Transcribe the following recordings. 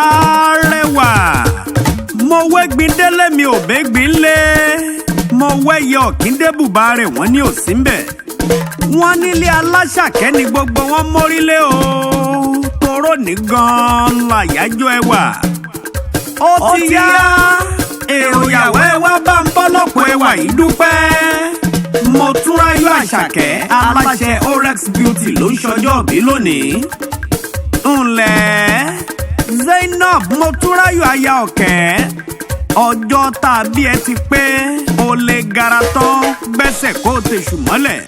arẹwà mo wẹ́gbin délé mi ò bẹ́gbin lé mo wẹ́yẹ ọ̀kíndé bùbá rẹ̀ wọ́n ní òsínbẹ̀ wọ́n nílé aláṣàkẹ́ ni gbogbo wọn mórílé o toró ní gan-an láyájọ́ ẹwà ó ti yá èrò ìyàwó ẹwà bá ń bọ́ lọ́pọ̀ ẹwà yìí dúpẹ́ Motúnráyọ̀ Àṣàkẹ́ aláṣẹ Orex Beauty ló ń ṣọjọ́ bí lónìí ńlẹ̀ Zainab Motúnráyọ̀ aya Ọ̀kẹ́ ọjọ́ tàbí ẹ ti pé o lè gara tán gbẹ́sẹ̀ kó o tẹ̀sù mọ́lẹ̀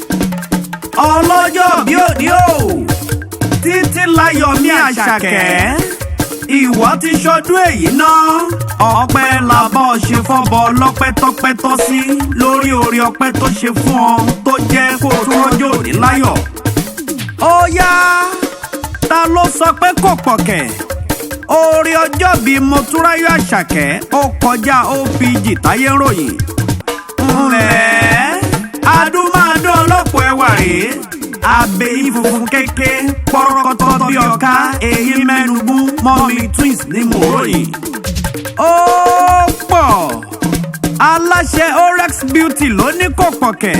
ọlọ́jọ́ bí òní o Títílayọ̀mí Àṣàkẹ́ ìwọ ti ṣọdún èyí náà ọpẹ́ làbọ̀ ṣe fọ́bọ ọlọ́pẹ́ tọ́pẹ́ tọ́ sí lórí oore ọpẹ́ tó ṣe fún ọ tó jẹ́ kó o tún rọ́jò òní láyọ̀ ó yá ta ló sọ pé kò pọ̀kẹ̀ oore ọjọ́ bíi Motúnráyọ̀ Àṣàkẹ́ ó kọjá OPG táyé ròyìn ńlẹ̀ adúmáadán ọlọ́pọ̀ ẹwà rèé abẹ́yí funfun kéke pọ́rọ́kọ́tọ́ bí ọ̀ká èyí mẹ́nubú mọ́mí twins ní mòròyìn ó pọ̀ aláṣẹ Orex Beauty ló ní kò pọ̀kẹ̀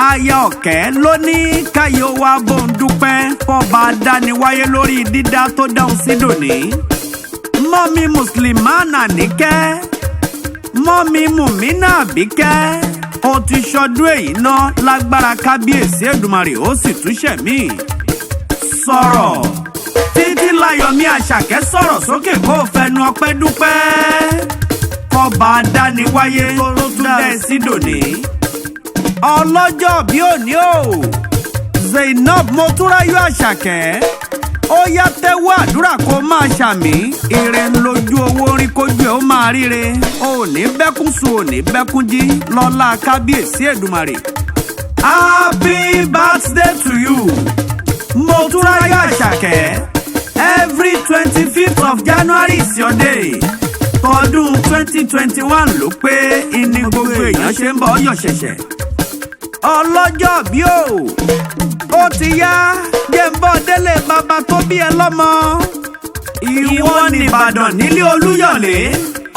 aya Ọ̀kẹ́ ló ní káyọ̀ wá bóun dúpẹ́ fọba dániwáyé lórí dídá tó dáhùn sí dòní mọ́mí Muslimana Níkẹ́ mọ́mí Mùmínà Àbíkẹ́ ó ti ṣọdún èyí ná lágbára kábíyèsí Èdùmàrè ó sì túnṣe mí sọ̀rọ̀ Títílayọ̀mí Àṣàkẹ́ sọ̀rọ̀ sókè kó fẹnu ọpẹ́ dúpẹ́ kọba dániwáyé tó tún dá ẹ sí dòní ọlọ́jọ́ bí òní o Zainab Motúnráyọ̀ Àṣàkẹ́ ó yá tẹ́wọ́ àdúrà kó máa ṣàmì ire lójú owó rí kójú ẹ̀ ó máa ríre ò ní bẹ́kún sùn ò ní bẹ́kún jí lọ́lá kábíyèsí Èdùmàrè. Happy birthday to you Motúnráyọ̀ Àṣàkẹ́ every 25th of January is your day tọdún 2021 ló pé ìní gbogbo èèyàn ṣe ń bọ̀ ọyọ̀ ṣẹ̀ṣẹ̀ ọlọ́jọ́ bí o ó ti yá jẹ́ǹbọ́ délé bàbá tó bí ẹ lọ́mọ ìwọ ní Ìbàdàn nílé Olúyọ̀lé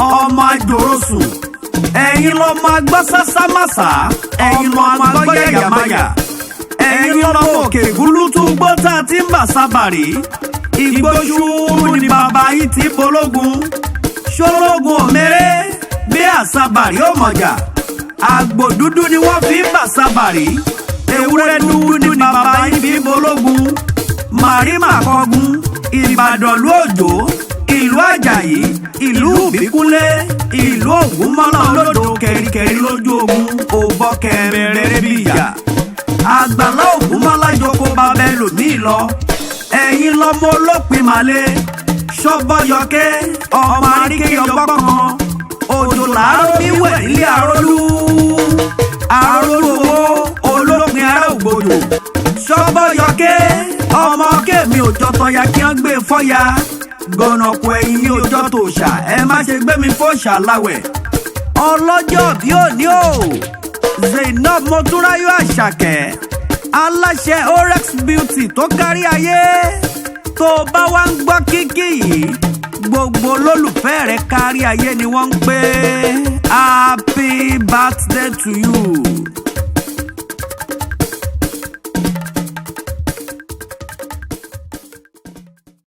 ọmọ àjòròsùn ẹ̀yin lọ́mọ agbọ́sásámàsá ẹ̀yin lọ́mọ agbọ́yàyàmáyà ẹ̀yin lọ́mọ òkè gúlútú gbọ́tà tí ń bà sábàrí ìgbóṣù ní bàbá yìí ti bológun ṣológun òmèrè bí àsábàrí ó mọ̀jà àgbò dúdú ni wọ́n fi ń bà sábàrí ewúrẹ́ dúdú ni bàbá yìí fi ń bológun màrímà kọgun Ìbàdàn lú Òjó ìlú Àjàyí ìlú Ìbíkúnlé ìlú Ògúnmọ́lá olódò kẹ̀ríkẹ̀rí lójú ogun òbọ̀ kẹrẹrẹ bí ìyá àgbàlá Ògúnmọ́lá jókòó bàbá ẹlòmíì lọ ẹ̀yin lọ́mọ olópin màlẹ ṣọ́bọ̀yọ̀kẹ́ ọmọ àríkè ọgbọ́n kan òjò làárọ̀ bí wẹ̀ nílé àrólú owó olópin ará ògbòdò ṣọ́bọ̀yọ̀kẹ́ ọmọ kẹ́mi òjò tọ́ya kí wọ́n gbé fọ́ya gọ̀nàkù ẹ̀yìn òjò tòṣà ẹ má ṣe gbé mi fòṣà láwẹ̀ ọlọ́jọ́ bí òní o Zainab Motúnráyọ̀ Àṣàkẹ́ aláṣẹ Orex Beauty tó kárí ayé tó bá wá ń gbọ́ kíkí yìí gbogbo olólùfẹ́ rẹ̀ kárí ayé ni wọ́n ń pè happy birthday to you.